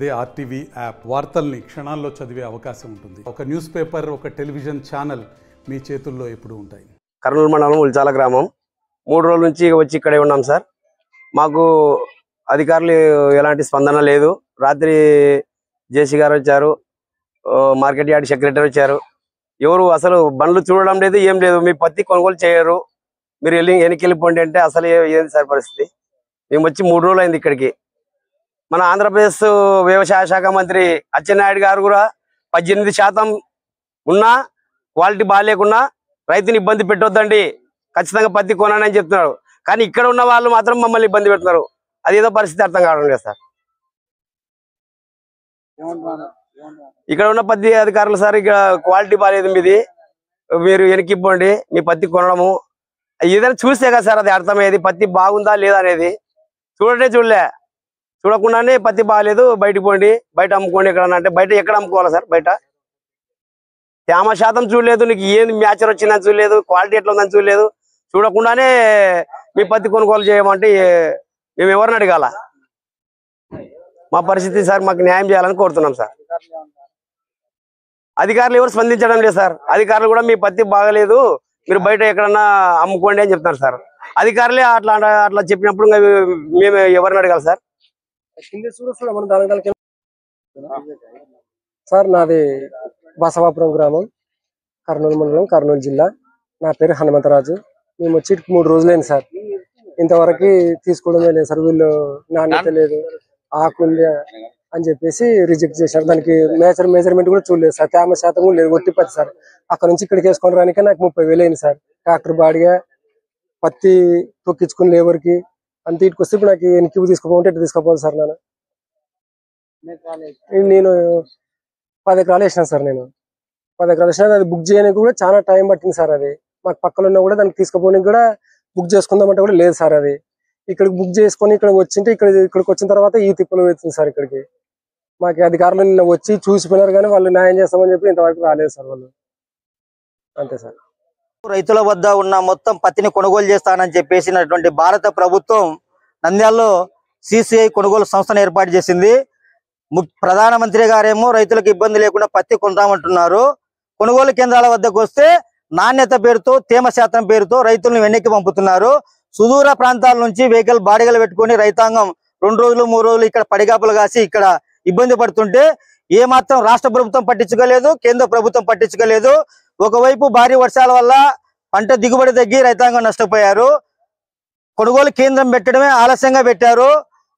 అదే RTV app వార్తల్ని క్షణాల్లో చదివే అవకాశం ఉంటుంది. ఒక న్యూస్ పేపర్, ఒక టెలివిజన్ ఛానల్ మీ చేతుల్లో ఎప్పుడూ ఉంటాయి. కర్నూలు మండలం ఉల్చాల గ్రామం 3 రోజుల నుంచి వచ్చి ఇక్కడే ఉన్నాం సార్. మాకు అధికారులు ఎలాంటి స్పందన లేదు. రాత్రి జేసీ గారు వచ్చారు, మార్కెట్ యార్డ్ సెక్రటరీ వచ్చారు. ఎవరు అసలు బండ్లు చూడడం లేదు, ఏం లేదు. మీ పత్తి కొనుగోలు చేయరు, మీరు వెనక్కి వెళ్ళిపోండి అంటే అసలు ఏంది సార్ పరిస్థితి. మేము వచ్చి 3 రోజులు అయింది ఇక్కడికి. మన ఆంధ్రప్రదేశ్ వ్యవసాయ శాఖ మంత్రి అచ్చెన్నాయుడు గారు కూడా 18% ఉన్నా క్వాలిటీ బాగాలేకున్నా రైతుని ఇబ్బంది పెట్టొద్దండి, ఖచ్చితంగా పత్తి కొనని చెప్తున్నారు. కానీ ఇక్కడ ఉన్న వాళ్ళు మాత్రం మమ్మల్ని ఇబ్బంది పెడుతున్నారు. అదేదో పరిస్థితి అర్థం కావడం లేదు సార్. ఇక్కడ ఉన్న పత్తి అధికారులు సార్, ఇక్కడ క్వాలిటీ బాగాలేదు, మీది మీరు వెనక్కిపోండి, మీ పత్తి కొనడము ఏదైనా చూస్తే కదా సార్ అది అర్థమయ్యేది. పత్తి బాగుందా లేదా అనేది చూడకుండానే పత్తి బాగాలేదు, బయటకు పోండి, బయట అమ్ముకోండి ఎక్కడన్నా అంటే బయట ఎక్కడ అమ్ముకోవాలి సార్? బయట తేమ శాతం చూడలేదు, నీకు ఏంది మ్యాచర్ వచ్చిందని చూడలేదు, క్వాలిటీ ఎట్లా ఉందని చూడలేదు. చూడకుండానే మీ పత్తి కొనుగోలు చేయమంటే మేము ఎవరిని అడగాల? మా పరిస్థితి సార్, మాకు న్యాయం చేయాలని కోరుతున్నాం సార్. అధికారులు ఎవరు స్పందించడం లేదు సార్. అధికారులు కూడా మీ పత్తి బాగలేదు, మీరు బయట ఎక్కడన్నా అమ్ముకోండి అని చెప్తున్నారు సార్. అధికారులే అట్లా చెప్పినప్పుడు మేము ఎవరిని అడగాలి సార్? సార్ నాది బసవాపురం గ్రామం, కర్నూలు మండలం, కర్నూలు జిల్లా. నా పేరు హనుమంతరాజు. మేము వచ్చి 3 రోజులైంది సార్. ఇంతవరకు తీసుకోవడమే లేదు సార్. వీళ్ళు నాణ్యత లేదు, ఆకుంది అని చెప్పేసి రిజెక్ట్ చేశారు. దానికి మెజర్మెంట్ కూడా చూడలేదు సార్. తేమ శాతం కూడా లేదు, ఒట్టి పత్తి సార్. అక్కడ నుంచి ఇక్కడికి వేసుకొని రానికే నాకు 30,000 అయింది సార్. ట్రాక్టర్ బాడిగా, పత్తి తొక్కించుకుని లేబర్కి అంత ఇటుకు వస్తే ఇప్పుడు నాకు ఎన్నికీ తీసుకోపోతే ఇటు తీసుకోపోవాలి సార్. నేను 10 ఎకరాలు వేసినాను సార్. నేను 10 ఎకరాలు వేసినా, అది బుక్ చేయడానికి కూడా చాలా టైం పట్టింది సార్. అది మాకు పక్కన ఉన్నా కూడా దానికి తీసుకుపోవడానికి కూడా బుక్ చేసుకుందామంటే కూడా లేదు సార్. అది ఇక్కడికి బుక్ చేసుకొని ఇక్కడ వచ్చింటే ఇక్కడికి వచ్చిన తర్వాత ఈ తిప్పలు వచ్చింది సార్. ఇక్కడికి మాకు అధికారులు నిన్న వచ్చి చూసిపోయినారు, కానీ వాళ్ళు న్యాయం చేస్తామని చెప్పి ఇంతవరకు రాలేదు సార్ వాళ్ళు. అంతే సార్. రైతుల వద్ద ఉన్న మొత్తం పత్తిని కొనుగోలు చేస్తానని చెప్పేసినటువంటి భారత ప్రభుత్వం నంద్యాలలో సిసిఐ కొనుగోలు సంస్థను ఏర్పాటు చేసింది. ప్రధానమంత్రి గారేమో రైతులకు ఇబ్బంది లేకుండా పత్తి కొంటామంటున్నారు. కొనుగోలు కేంద్రాల వద్దకు వస్తే నాణ్యత పేరుతో, తేమ శాతం పేరుతో రైతులను వెనక్కి పంపుతున్నారు. సుదూర ప్రాంతాల నుంచి వెహికల్ బాడిగలు పెట్టుకుని రైతాంగం 2 రోజులు 3 రోజులు ఇక్కడ పడిగాపులు కాసి ఇక్కడ ఇబ్బంది పడుతుంటే ఏ మాత్రం రాష్ట్ర ప్రభుత్వం పట్టించుకోలేదు, కేంద్ర ప్రభుత్వం పట్టించుకోలేదు. ఒకవైపు భారీ వర్షాల వల్ల పంట దిగుబడి తగ్గి రైతాంగం నష్టపోయారు. కొనుగోలు కేంద్రం పెట్టడమే ఆలస్యంగా పెట్టారు.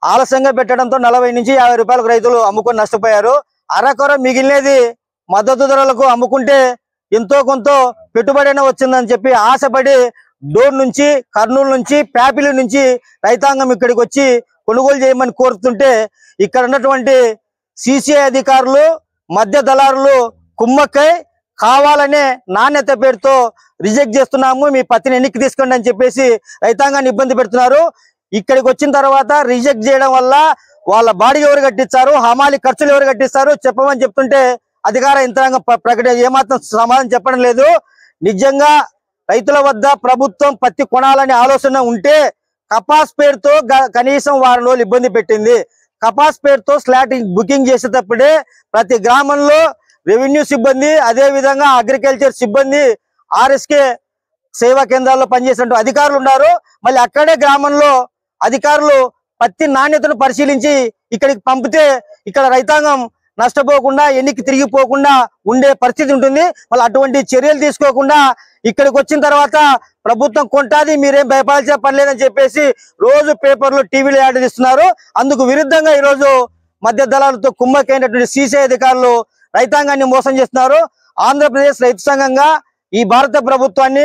ఆలస్యంగా పెట్టడంతో 40 నుంచి 50 రూపాయలకు రైతులు అమ్ముకొని నష్టపోయారు. అరకొర మిగిలినది మద్దతు ధరలకు అమ్ముకుంటే ఎంతో కొంత పెట్టుబడి వచ్చిందని చెప్పి ఆశపడి డోర్ నుంచి, కర్నూలు నుంచి, ప్యాపిలి నుంచి రైతాంగం ఇక్కడికి వచ్చి కొనుగోలు చేయమని కోరుతుంటే ఇక్కడ ఉన్నటువంటి సిసిఐ అధికారులు, మధ్య దళారులు కుమ్మక్కై కావాలనే నాణ్యత పేరుతో రిజెక్ట్ చేస్తున్నాము, మీ పత్తిని వెనక్కి తీసుకోండి అని చెప్పేసి రైతాంగాన్ని ఇబ్బంది పెడుతున్నారు. ఇక్కడికి వచ్చిన తర్వాత రిజెక్ట్ చేయడం వల్ల వాళ్ళ బాడీ ఎవరు కట్టిస్తారు, హమాలి ఖర్చులు ఎవరు కట్టిస్తారు చెప్పమని చెప్తుంటే అధికార యంత్రాంగం ఏమాత్రం సమాధానం చెప్పడం లేదు. నిజంగా రైతుల వద్ద ప్రభుత్వం పత్తి కొనాలనే ఆలోచన ఉంటే కపాస్ పేరుతో కనీసం 1 రోజులు ఇబ్బంది పెట్టింది. కపాస్ పేరుతో స్లాట్ బుకింగ్ చేసేటప్పుడే ప్రతి గ్రామంలో రెవెన్యూ సిబ్బంది, అదే విధంగా అగ్రికల్చర్ సిబ్బంది, ఆర్ఎస్కే సేవా కేంద్రాల్లో పనిచేసినట్టు అధికారులు ఉన్నారు. మళ్ళీ అక్కడే గ్రామంలో అధికారులు పత్తి నాణ్యతను పరిశీలించి ఇక్కడికి పంపితే ఇక్కడ రైతాంగం నష్టపోకుండా, ఎన్నికి తిరిగిపోకుండా ఉండే పరిస్థితి ఉంటుంది. మళ్ళీ అటువంటి చర్యలు తీసుకోకుండా ఇక్కడికి వచ్చిన తర్వాత ప్రభుత్వం కొంటాది, మీరేం భయపడాల్సిన పని లేదని చెప్పేసి రోజు పేపర్లు, టీవీలు యాడ్ ఇస్తున్నారు. అందుకు విరుద్ధంగా ఈరోజు మధ్య దళాలతో కుమ్మకైనటువంటి సిసిఐ అధికారులు రైతాంగాన్ని మోసం చేస్తున్నారు. ఆంధ్రప్రదేశ్ రైతు సంఘంగా ఈ భారత ప్రభుత్వాన్ని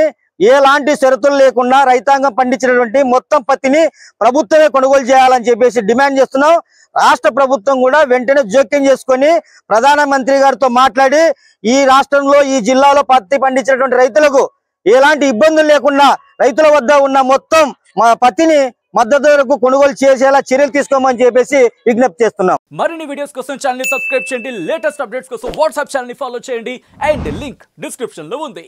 ఎలాంటి షరతులు లేకుండా రైతాంగం పండించినటువంటి మొత్తం పత్తిని ప్రభుత్వమే కొనుగోలు చేయాలని చెప్పేసి డిమాండ్ చేస్తున్నాం. రాష్ట్ర ప్రభుత్వం కూడా వెంటనే జోక్యం చేసుకొని ప్రధానమంత్రి గారితో మాట్లాడి ఈ రాష్ట్రంలో, ఈ జిల్లాలో పత్తి పండించినటువంటి రైతులకు ఎలాంటి ఇబ్బందులు లేకుండా రైతుల వద్ద ఉన్న మొత్తం పత్తిని మద్దతు ధరకు కొనుగోలు చేసేలా చర్యలు తీసుకోమని చెప్పేసి విజ్ఞప్తి చేస్తున్నాం. మరిన్ని వీడియోస్ కోసం ఛానల్ ని సబ్స్క్రైబ్ చేయండి. లేటెస్ట్ అప్డేట్స్ కోసం వాట్సాప్ ఛానల్ ని ఫాలో చేయండి. అండ్ లింక్ డిస్క్రిప్షన్ లో ఉంది.